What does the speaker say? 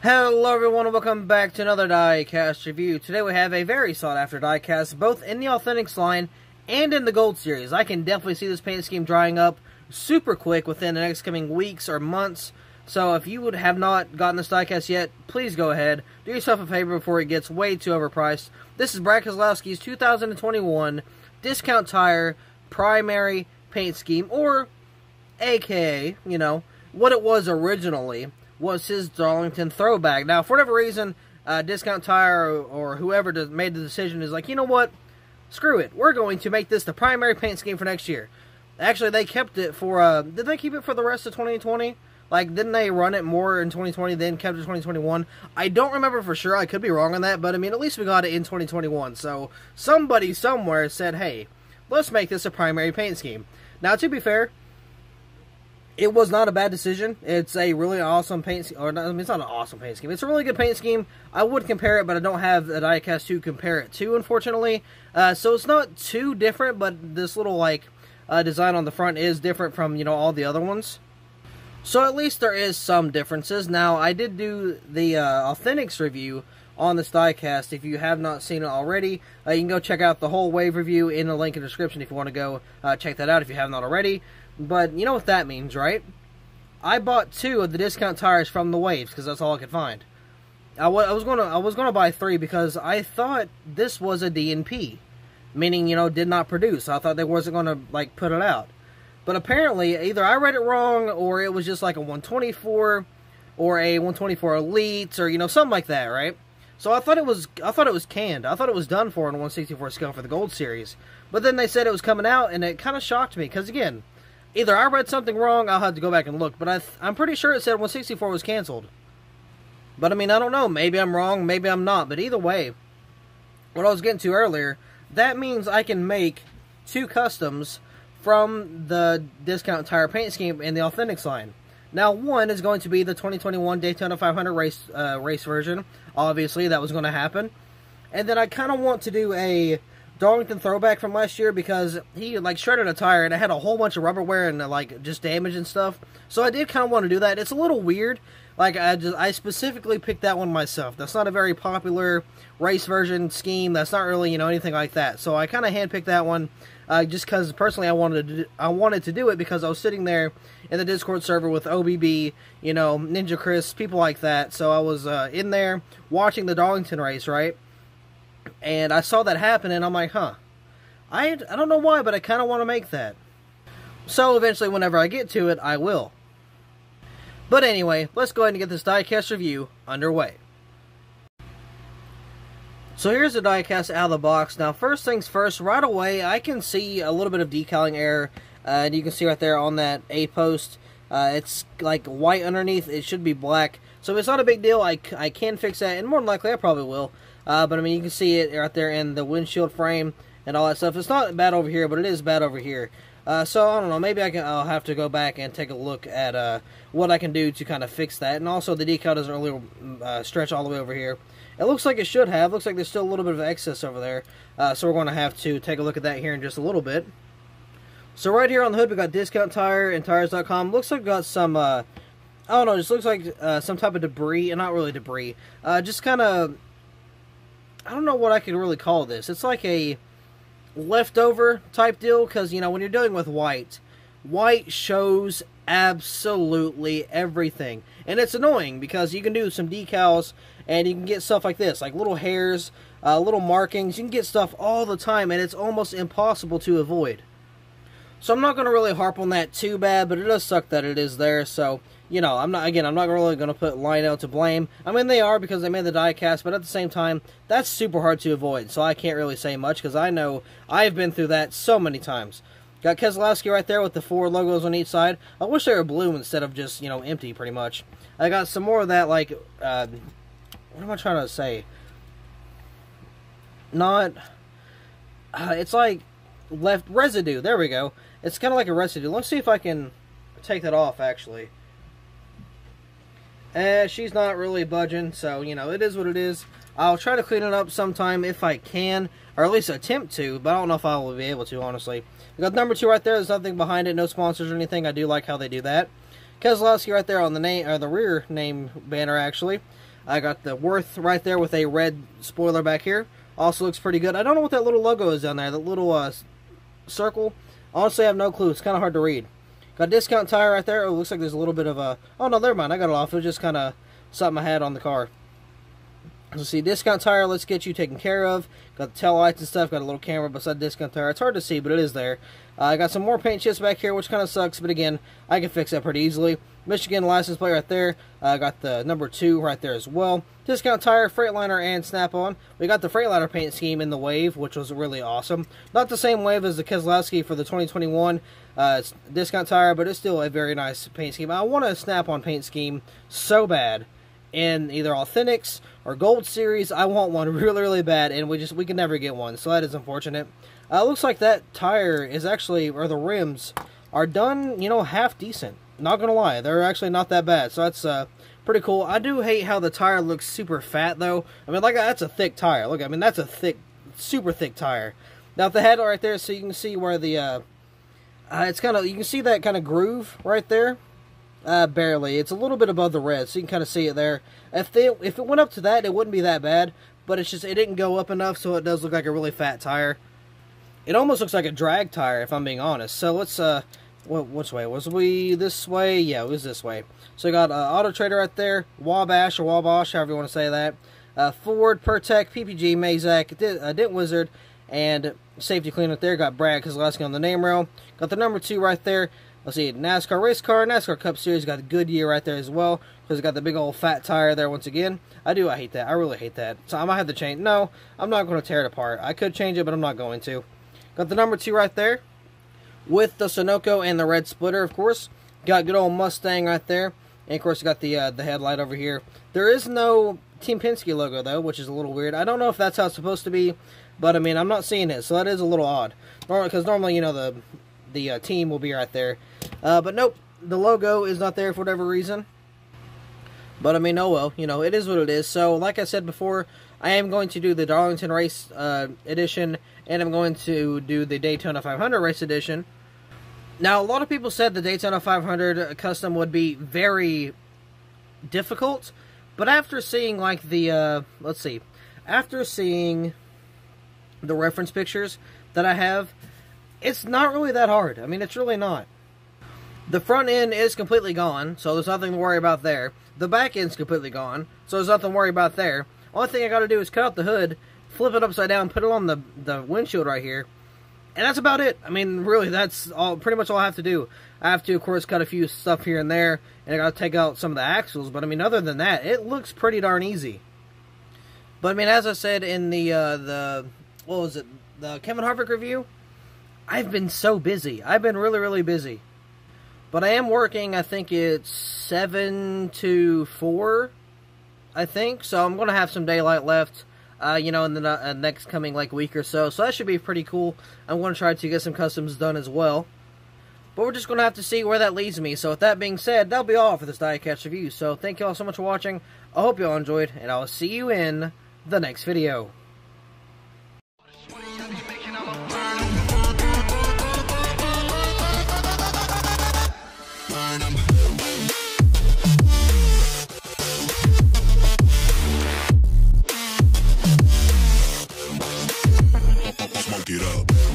Hello everyone and welcome back to another Diecast review. Today we have a very sought after diecast, both in the Authentics line and in the Gold Series. I can definitely see this paint scheme drying up super quick within the next coming weeks or months. So if you would have not gotten this diecast yet, please go ahead. Do yourself a favor before it gets way too overpriced. This is Brad Keselowski's 2021 Discount Tire Primary Paint Scheme, or AKA, you know, what it was originally. Was his Darlington throwback. Now, for whatever reason, Discount Tire or whoever made the decision is like, you know what? Screw it. We're going to make this the primary paint scheme for next year. Actually, they kept it for, did they keep it for the rest of 2020? Like, didn't they run it more in 2020 then kept it in 2021? I don't remember for sure. I could be wrong on that, but I mean, at least we got it in 2021. So, somebody somewhere said, hey, let's make this a primary paint scheme. Now, to be fair, it was not a bad decision. It's a really awesome paint scheme. Or, I mean, it's not an awesome paint scheme. It's a really good paint scheme. I would compare it, but I don't have a diecast to compare it to, unfortunately. So it's not too different, but this little, like, design on the front is different from, you know, all the other ones. So at least there is some differences. Now, I did do the Authentics review on this diecast. If you have not seen it already, you can go check out the whole wave review in the link in the description if you want to go check that out if you have not already. But you know what that means, right? I bought 2 of the discount tires from the waves because that's all I could find. I was gonna buy 3 because I thought this was a DNP, meaning, you know, did not produce. I thought they wasn't gonna like put it out, but apparently either I read it wrong or it was just like a 124 or a 124 Elite or, you know, something like that, right? So I thought it was canned. I thought it was done for in 164 scale for the Gold Series. But then they said it was coming out, and it kind of shocked me because, again, either I read something wrong, I'll have to go back and look, but I'm pretty sure it said 164 was canceled. But I mean, I don't know, maybe I'm wrong, maybe I'm not, but either way, what I was getting to earlier, that means I can make 2 customs from the Discount Tire paint scheme in the Authentics line. Now, one is going to be the 2021 Daytona 500 race version. Obviously, that was going to happen. And then I kind of want to do a Darlington throwback from last year because he like shredded a tire and it had a whole bunch of rubber wear and like just damage and stuff. So I did kind of want to do that. It's a little weird. Like I specifically picked that one myself. That's not a very popular race version scheme. That's not really, you know, anything like that. So I kind of handpicked that one just because personally I wanted to do it because I was sitting there in the Discord server with OBB, you know, Ninja Chris, people like that. So I was in there watching the Darlington race, right? And I saw that happen, and I'm like, huh. I don't know why, but I kind of want to make that. So eventually, whenever I get to it, I will. But anyway, let's go ahead and get this diecast review underway. So here's the diecast out of the box. Now, first things first, right away, I can see a little bit of decaling error. And you can see right there on that A post, it's like white underneath. It should be black. So it's not a big deal. I can fix that, and more than likely, I probably will. But I mean, you can see it right there in the windshield frame and all that stuff. It's not bad over here, but it is bad over here. So I don't know. Maybe I'll have to go back and take a look at what I can do to kind of fix that. And also, the decal doesn't really stretch all the way over here. It looks like it should have. Looks like there's still a little bit of excess over there. So we're going to have to take a look at that here in just a little bit. So right here on the hood, we got Discount Tire and Tires.com. Looks like we got some, I don't know, just looks like some type of debris. And not really debris. Just kind of, I don't know what I could really call this. It's like a leftover type deal because, you know, when you're dealing with white shows absolutely everything. And it's annoying because you can do some decals and you can get stuff like this, like little hairs, little markings. You can get stuff all the time and it's almost impossible to avoid. So I'm not going to really harp on that too bad, but it does suck that it is there. So, you know, I'm not really going to put Lionel to blame. I mean, they are because they made the diecast, but at the same time, that's super hard to avoid. So I can't really say much because I know I've been through that so many times. Got Keselowski right there with the 4 logos on each side. I wish they were blue instead of just, you know, empty pretty much. I got some more of that, like, what am I trying to say? Not, it's like left residue. There we go. It's kind of like a residue. Let's see if I can take that off, actually. She's not really budging, so, you know, it is what it is. I'll try to clean it up sometime if I can, or at least attempt to, but I don't know if I will be able to, honestly. We got number 2 right there. There's nothing behind it, no sponsors or anything. I do like how they do that. Keselowski right there on the name, or the rear name banner, actually. I got the Worth right there with a red spoiler back here. Also looks pretty good. I don't know what that little logo is down there. That little circle. Honestly, I have no clue. It's kind of hard to read. Got a discount tire right there. Oh, it looks like there's a little bit of a... Oh, no, never mind. I got it off. It was just kind of something I had on the car. So see, discount tire, let's get you taken care of. Got the tail lights and stuff. Got a little camera beside discount tire. It's hard to see, but it is there. I got some more paint chips back here, which kind of sucks. But again, I can fix that pretty easily. Michigan license plate right there. Got the number 2 right there as well. Discount tire, Freightliner, and Snap-on. We got the Freightliner paint scheme in the Wave, which was really awesome. Not the same Wave as the Keselowski for the 2021 discount tire, but it's still a very nice paint scheme. I want a Snap-on paint scheme so bad in either Authentics or Gold Series. I want one really, really bad, and we can never get one, so that is unfortunate. Looks like that tire is actually, or the rims are done, you know, half decent. Not gonna lie, they're actually not that bad, so that's pretty cool. I do hate how the tire looks super fat, though. I mean, like, that's a thick tire. Look, I mean, that's a thick, super thick tire. Now, if the head right there, so you can see where the, it's kind of, you can see that kind of groove right there. Barely. It's a little bit above the red, so you can kind of see it there. If it went up to that, it wouldn't be that bad, but it's just, it didn't go up enough, so it does look like a really fat tire. It almost looks like a drag tire, if I'm being honest. So let's, which way? Was we this way? Yeah, it was this way. So we got Auto Trader right there, Wabash or Wabash, however you want to say that. Ford, Pertec, PPG, Mazak, Dent Wizard, and Safety Clean up there. Got Brad Keselowski on the name rail. Got the number 2 right there. Let's see, NASCAR Race Car, NASCAR Cup Series. Got a Goodyear right there as well, because it's got the big old fat tire there once again. I hate that. I really hate that. So I might have to change. No, I'm not going to tear it apart. I could change it, but I'm not going to. Got the number 2 right there, with the Sunoco and the red splitter, of course. Got good old Mustang right there. And, of course, got the headlight over here. There is no Team Penske logo, though, which is a little weird. I don't know if that's how it's supposed to be, but, I mean, I'm not seeing it, so that is a little odd. Because normally, you know, the team will be right there. But, nope, the logo is not there for whatever reason. But, I mean, oh well, you know, it is what it is. So, like I said before, I am going to do the Darlington Race Edition, and I'm going to do the Daytona 500 Race Edition. Now, a lot of people said the Daytona 500 Custom would be very difficult, but after seeing, like, the, let's see, after seeing the reference pictures that I have, it's not really that hard. I mean, it's really not. The front end is completely gone, so there's nothing to worry about there. The back end's completely gone, so there's nothing to worry about there. Only thing I gotta do is cut out the hood, flip it upside down, put it on the windshield right here, and that's about it. I mean, really, that's pretty much all I have to do. I have to, of course, got a few stuff here and there, and I got to take out some of the axles, but I mean, other than that, it looks pretty darn easy. But I mean, as I said in the what was it, the Kevin Harvick review, I've been so busy. I've been really, really busy. But I am working, I think it's 7 to 4, I think, so I'm going to have some daylight left, you know, in the next coming, like, week or so, so that should be pretty cool. I'm going to try to get some customs done as well. But we're just going to have to see where that leads me. So with that being said, that'll be all for this Diecast review. So thank you all so much for watching. I hope you all enjoyed, and I'll see you in the next video. Smoke it up.